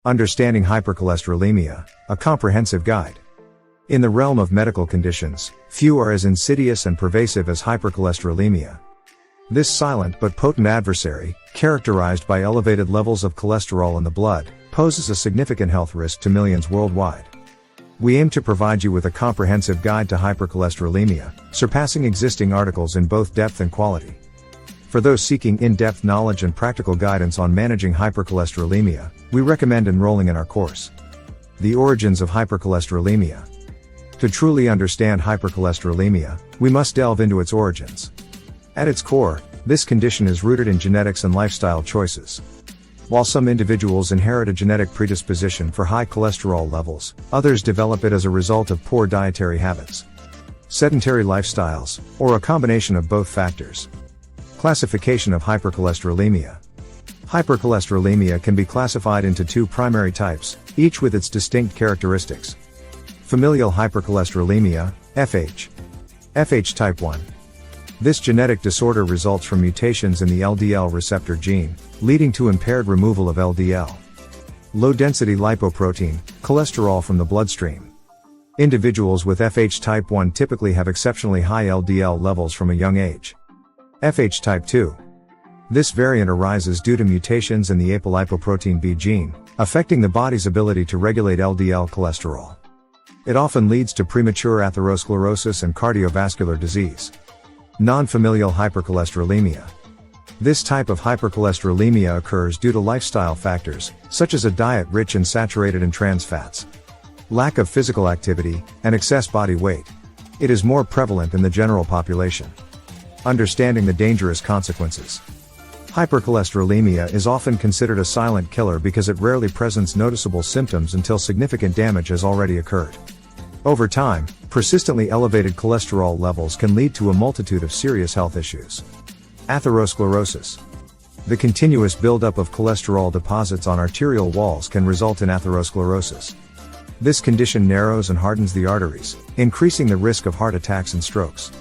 Understanding Hypercholesterolemia, a comprehensive guide. In the realm of medical conditions, few are as insidious and pervasive as hypercholesterolemia. This silent but potent adversary, characterized by elevated levels of cholesterol in the blood, poses a significant health risk to millions worldwide. We aim to provide you with a comprehensive guide to hypercholesterolemia, surpassing existing articles in both depth and quality. For those seeking in-depth knowledge and practical guidance on managing hypercholesterolemia, we recommend enrolling in our course. The origins of hypercholesterolemia. To truly understand hypercholesterolemia, we must delve into its origins. At its core, this condition is rooted in genetics and lifestyle choices. While some individuals inherit a genetic predisposition for high cholesterol levels, others develop it as a result of poor dietary habits, sedentary lifestyles, or a combination of both factors. Classification of hypercholesterolemia. Hypercholesterolemia can be classified into two primary types, each with its distinct characteristics. Familial hypercholesterolemia, FH. FH type 1. This genetic disorder results from mutations in the LDL receptor gene, leading to impaired removal of LDL. Low-density lipoprotein, cholesterol from the bloodstream. Individuals with FH type 1 typically have exceptionally high LDL levels from a young age. FH type 2. This variant arises due to mutations in the apolipoprotein B gene, affecting the body's ability to regulate LDL cholesterol. It often leads to premature atherosclerosis and cardiovascular disease. Non-familial hypercholesterolemia. This type of hypercholesterolemia occurs due to lifestyle factors, such as a diet rich in saturated and trans fats, lack of physical activity, and excess body weight. It is more prevalent in the general population. Understanding the dangerous consequences. Hypercholesterolemia is often considered a silent killer because it rarely presents noticeable symptoms until significant damage has already occurred. Over time, persistently elevated cholesterol levels can lead to a multitude of serious health issues. Atherosclerosis. The continuous buildup of cholesterol deposits on arterial walls can result in atherosclerosis. This condition narrows and hardens the arteries, increasing the risk of heart attacks and strokes.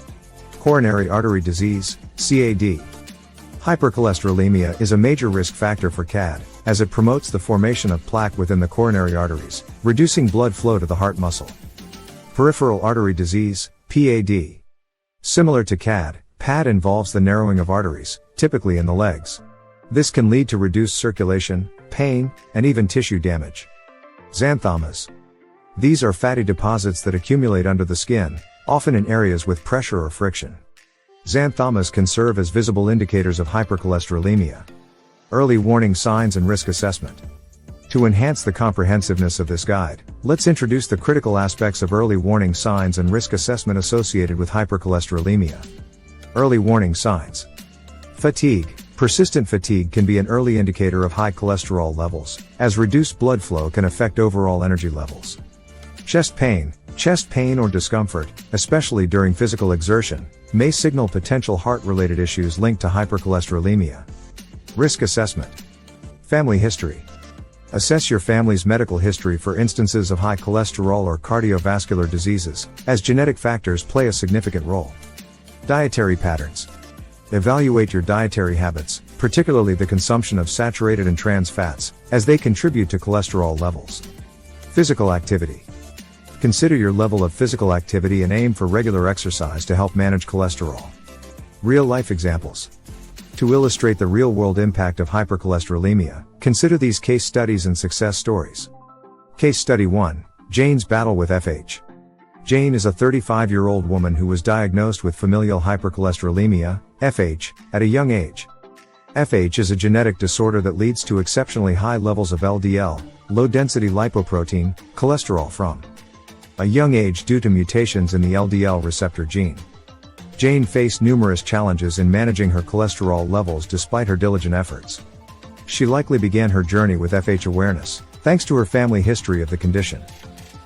Coronary artery disease, CAD. Hypercholesterolemia is a major risk factor for CAD, as it promotes the formation of plaque within the coronary arteries, reducing blood flow to the heart muscle. Peripheral artery disease, PAD. Similar to CAD, PAD involves the narrowing of arteries, typically in the legs. This can lead to reduced circulation, pain, and even tissue damage. Xanthomas. These are fatty deposits that accumulate under the skin, often in areas with pressure or friction. Xanthomas can serve as visible indicators of hypercholesterolemia. Early warning signs and risk assessment. To enhance the comprehensiveness of this guide, let's introduce the critical aspects of early warning signs and risk assessment associated with hypercholesterolemia. Early warning signs. Fatigue. Persistent fatigue can be an early indicator of high cholesterol levels, as reduced blood flow can affect overall energy levels. Chest pain. Chest pain or discomfort, especially during physical exertion, may signal potential heart-related issues linked to hypercholesterolemia. Risk assessment. Family history. Assess your family's medical history for instances of high cholesterol or cardiovascular diseases, as genetic factors play a significant role. Dietary patterns. Evaluate your dietary habits, particularly the consumption of saturated and trans fats, as they contribute to cholesterol levels. Physical activity. Consider your level of physical activity and aim for regular exercise to help manage cholesterol. Real-life examples. To illustrate the real-world impact of hypercholesterolemia, consider these case studies and success stories. Case Study 1, Jane's battle with FH. Jane is a 35-year-old woman who was diagnosed with familial hypercholesterolemia, FH, at a young age. FH is a genetic disorder that leads to exceptionally high levels of LDL, low-density lipoprotein, cholesterol from a young age due to mutations in the LDL receptor gene. Jane faced numerous challenges in managing her cholesterol levels despite her diligent efforts. She likely began her journey with FH awareness, thanks to her family history of the condition.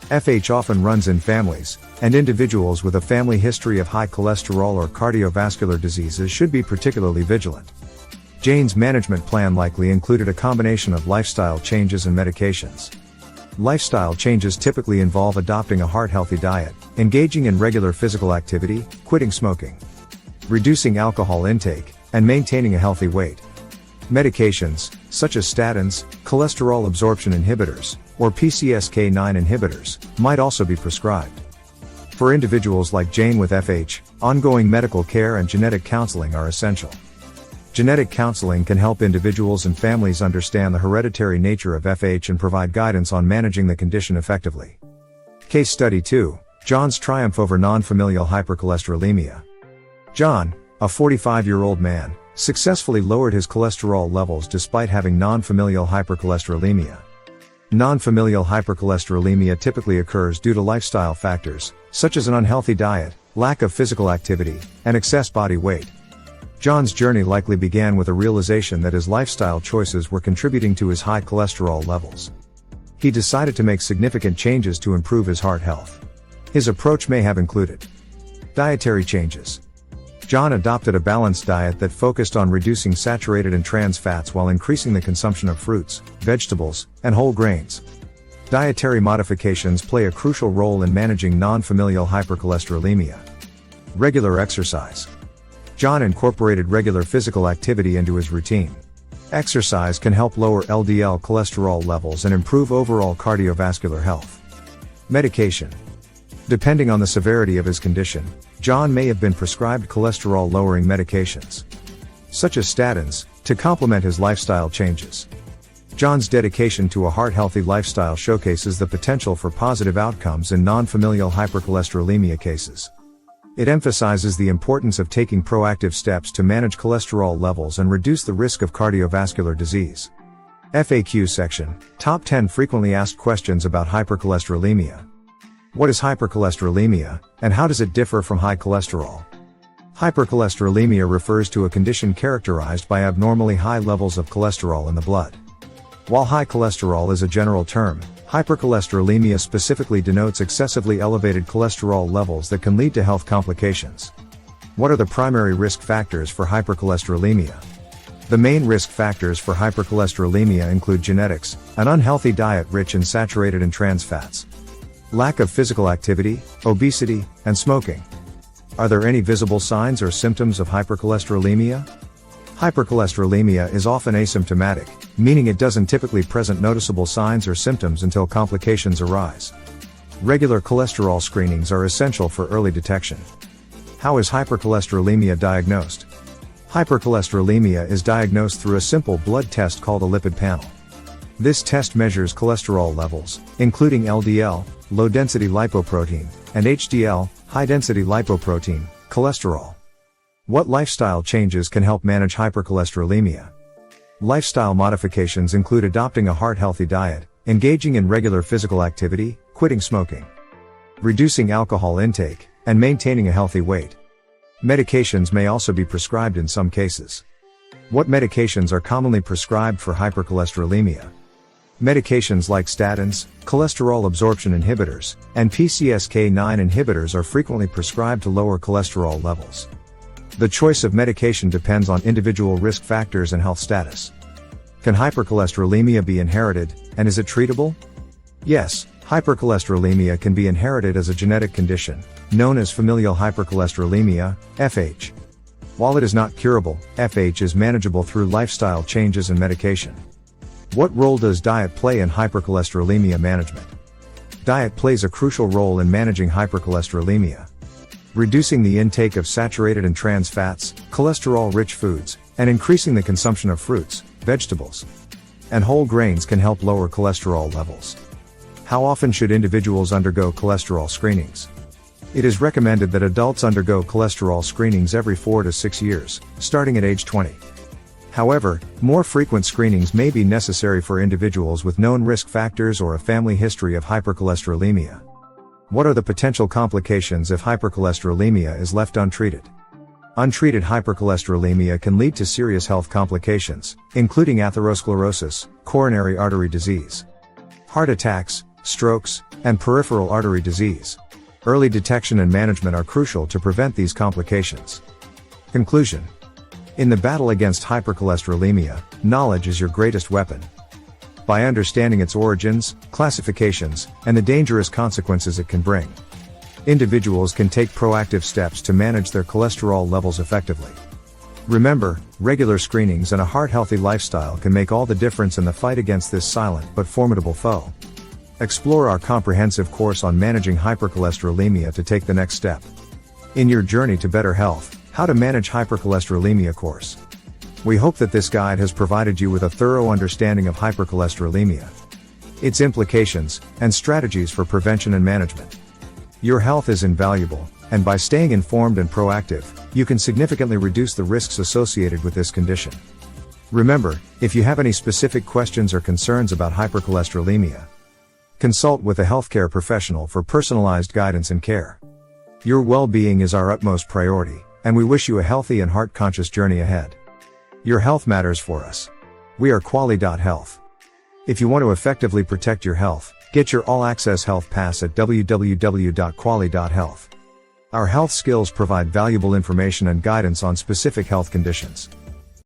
FH often runs in families, and individuals with a family history of high cholesterol or cardiovascular diseases should be particularly vigilant. Jane's management plan likely included a combination of lifestyle changes and medications. Lifestyle changes typically involve adopting a heart-healthy diet, engaging in regular physical activity, quitting smoking, reducing alcohol intake, and maintaining a healthy weight. Medications. such as statins, cholesterol absorption inhibitors, or PCSK9 inhibitors, might also be prescribed. For individuals like Jane with FH, ongoing medical care and genetic counseling are essential. Genetic counseling can help individuals and families understand the hereditary nature of FH and provide guidance on managing the condition effectively. Case Study 2, John's Triumph over Non-Familial Hypercholesterolemia. John, a 45-year-old man, successfully lowered his cholesterol levels despite having non-familial hypercholesterolemia. Non-familial hypercholesterolemia typically occurs due to lifestyle factors, such as an unhealthy diet, lack of physical activity, and excess body weight. John's journey likely began with a realization that his lifestyle choices were contributing to his high cholesterol levels. He decided to make significant changes to improve his heart health. His approach may have included dietary changes. John adopted a balanced diet that focused on reducing saturated and trans fats while increasing the consumption of fruits, vegetables, and whole grains. Dietary modifications play a crucial role in managing non-familial hypercholesterolemia. Regular exercise. John incorporated regular physical activity into his routine. Exercise can help lower LDL cholesterol levels and improve overall cardiovascular health. Medication. Depending on the severity of his condition, John may have been prescribed cholesterol-lowering medications, such as statins, to complement his lifestyle changes. John's dedication to a heart-healthy lifestyle showcases the potential for positive outcomes in non-familial hypercholesterolemia cases. It emphasizes the importance of taking proactive steps to manage cholesterol levels and reduce the risk of cardiovascular disease. FAQ section, Top 10 Frequently Asked Questions about Hypercholesterolemia. What is hypercholesterolemia, and how does it differ from high cholesterol? Hypercholesterolemia refers to a condition characterized by abnormally high levels of cholesterol in the blood. While high cholesterol is a general term, hypercholesterolemia specifically denotes excessively elevated cholesterol levels that can lead to health complications. What are the primary risk factors for hypercholesterolemia? The main risk factors for hypercholesterolemia include genetics, an unhealthy diet rich in saturated and trans fats, lack of physical activity, obesity, and smoking. Are there any visible signs or symptoms of hypercholesterolemia? Hypercholesterolemia is often asymptomatic, meaning it doesn't typically present noticeable signs or symptoms until complications arise. Regular cholesterol screenings are essential for early detection. How is hypercholesterolemia diagnosed? Hypercholesterolemia is diagnosed through a simple blood test called a lipid panel. This test measures cholesterol levels, including LDL, low-density lipoprotein, and HDL, high-density lipoprotein, cholesterol. What lifestyle changes can help manage hypercholesterolemia? Lifestyle modifications include adopting a heart-healthy diet, engaging in regular physical activity, quitting smoking, reducing alcohol intake, and maintaining a healthy weight. Medications may also be prescribed in some cases. What medications are commonly prescribed for hypercholesterolemia? Medications like statins, cholesterol absorption inhibitors, and PCSK9 inhibitors are frequently prescribed to lower cholesterol levels. The choice of medication depends on individual risk factors and health status. Can hypercholesterolemia be inherited, and is it treatable? Yes, hypercholesterolemia can be inherited as a genetic condition, known as familial hypercholesterolemia, FH. While it is not curable, FH is manageable through lifestyle changes and medication. What role does diet play in hypercholesterolemia management? Diet plays a crucial role in managing hypercholesterolemia. Reducing the intake of saturated and trans fats, cholesterol-rich foods, and increasing the consumption of fruits, vegetables, and whole grains can help lower cholesterol levels. How often should individuals undergo cholesterol screenings? It is recommended that adults undergo cholesterol screenings every 4 to 6 years, starting at age 20. However, more frequent screenings may be necessary for individuals with known risk factors or a family history of hypercholesterolemia. What are the potential complications if hypercholesterolemia is left untreated? Untreated hypercholesterolemia can lead to serious health complications, including atherosclerosis, coronary artery disease, heart attacks, strokes, and peripheral artery disease. Early detection and management are crucial to prevent these complications. Conclusion. In the battle against hypercholesterolemia, knowledge is your greatest weapon. By understanding its origins, classifications, and the dangerous consequences it can bring, individuals can take proactive steps to manage their cholesterol levels effectively. Remember, regular screenings and a heart-healthy lifestyle can make all the difference in the fight against this silent but formidable foe. Explore our comprehensive course on managing hypercholesterolemia to take the next step in your journey to better health, How to Manage Hypercholesterolemia course. We hope that this guide has provided you with a thorough understanding of hypercholesterolemia, its implications, and strategies for prevention and management. Your health is invaluable, and by staying informed and proactive, you can significantly reduce the risks associated with this condition. Remember, if you have any specific questions or concerns about hypercholesterolemia, consult with a healthcare professional for personalized guidance and care. Your well-being is our utmost priority, and we wish you a healthy and heart-conscious journey ahead. Your health matters for us. We are Quali.Health. If you want to effectively protect your health, get your all-access health pass at www.quali.health. Our health skills provide valuable information and guidance on specific health conditions.